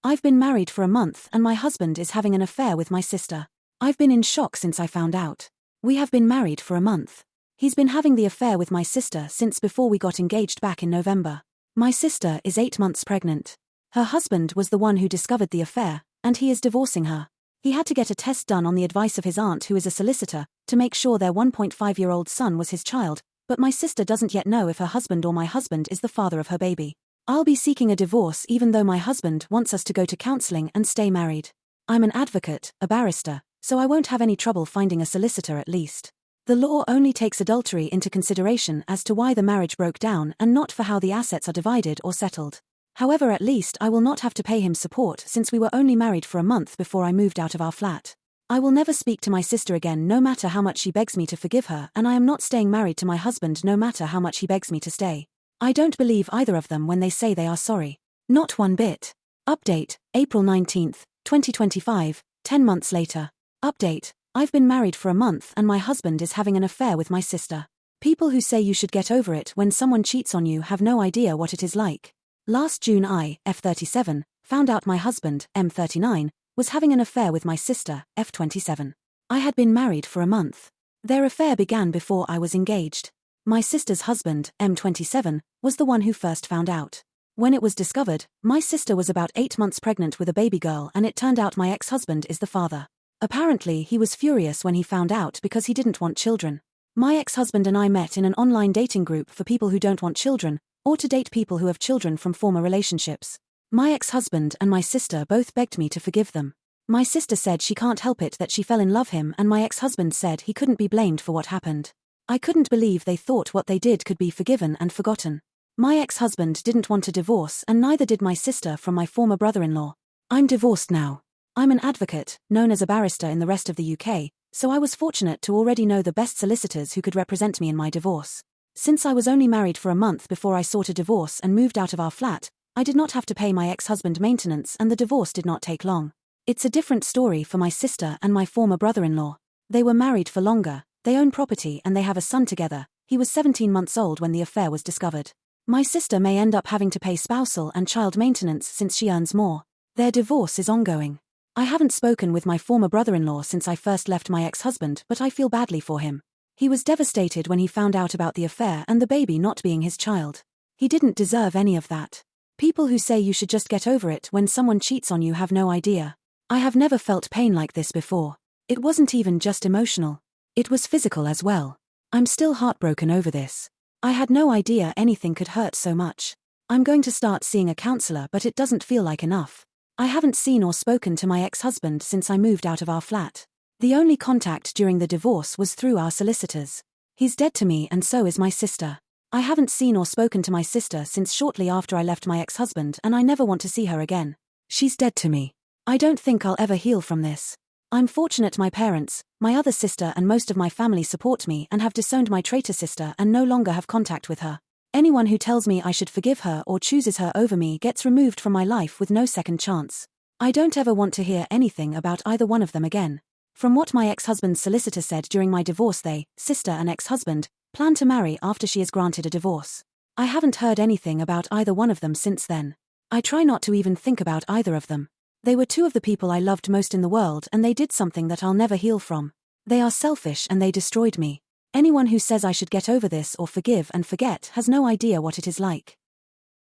I've been married for a month and my husband is having an affair with my sister. I've been in shock since I found out. We have been married for a month. He's been having the affair with my sister since before we got engaged back in November. My sister is 8 months pregnant. Her husband was the one who discovered the affair, and he is divorcing her. He had to get a test done on the advice of his aunt, who is a solicitor, to make sure their 1.5-year-old son was his child, but my sister doesn't yet know if her husband or my husband is the father of her baby. I'll be seeking a divorce even though my husband wants us to go to counseling and stay married. I'm an advocate, a barrister, so I won't have any trouble finding a solicitor at least. The law only takes adultery into consideration as to why the marriage broke down and not for how the assets are divided or settled. However, at least I will not have to pay him support since we were only married for a month before I moved out of our flat. I will never speak to my sister again no matter how much she begs me to forgive her, and I am not staying married to my husband no matter how much he begs me to stay. I don't believe either of them when they say they are sorry. Not one bit. Update, April 19, 2025, 10 months later. Update, I've been married for a month and my husband is having an affair with my sister. People who say you should get over it when someone cheats on you have no idea what it is like. Last June I, F37, found out my husband, M39, was having an affair with my sister, F27. I had been married for a month. Their affair began before I was engaged. My sister's husband, M27, was the one who first found out. When it was discovered, my sister was about 8 months pregnant with a baby girl, and it turned out my ex-husband is the father. Apparently he was furious when he found out because he didn't want children. My ex-husband and I met in an online dating group for people who don't want children, or to date people who have children from former relationships. My ex-husband and my sister both begged me to forgive them. My sister said she can't help it that she fell in love with him, and my ex-husband said he couldn't be blamed for what happened. I couldn't believe they thought what they did could be forgiven and forgotten. My ex-husband didn't want a divorce, and neither did my sister from my former brother-in-law. I'm divorced now. I'm an advocate, known as a barrister in the rest of the UK, so I was fortunate to already know the best solicitors who could represent me in my divorce. Since I was only married for a month before I sought a divorce and moved out of our flat, I did not have to pay my ex-husband maintenance and the divorce did not take long. It's a different story for my sister and my former brother-in-law. They were married for longer, they own property and they have a son together. He was 17 months old when the affair was discovered. My sister may end up having to pay spousal and child maintenance since she earns more. Their divorce is ongoing. I haven't spoken with my former brother-in-law since I first left my ex-husband, but I feel badly for him. He was devastated when he found out about the affair and the baby not being his child. He didn't deserve any of that. People who say you should just get over it when someone cheats on you have no idea. I have never felt pain like this before. It wasn't even just emotional. It was physical as well. I'm still heartbroken over this. I had no idea anything could hurt so much. I'm going to start seeing a counselor, but it doesn't feel like enough. I haven't seen or spoken to my ex-husband since I moved out of our flat. The only contact during the divorce was through our solicitors. He's dead to me and so is my sister. I haven't seen or spoken to my sister since shortly after I left my ex-husband, and I never want to see her again. She's dead to me. I don't think I'll ever heal from this. I'm fortunate my parents, my other sister and most of my family support me and have disowned my traitor sister and no longer have contact with her. Anyone who tells me I should forgive her or chooses her over me gets removed from my life with no second chance. I don't ever want to hear anything about either one of them again. From what my ex-husband's solicitor said during my divorce, they, sister and ex-husband, plan to marry after she is granted a divorce. I haven't heard anything about either one of them since then. I try not to even think about either of them. They were two of the people I loved most in the world and they did something that I'll never heal from. They are selfish and they destroyed me. Anyone who says I should get over this or forgive and forget has no idea what it is like.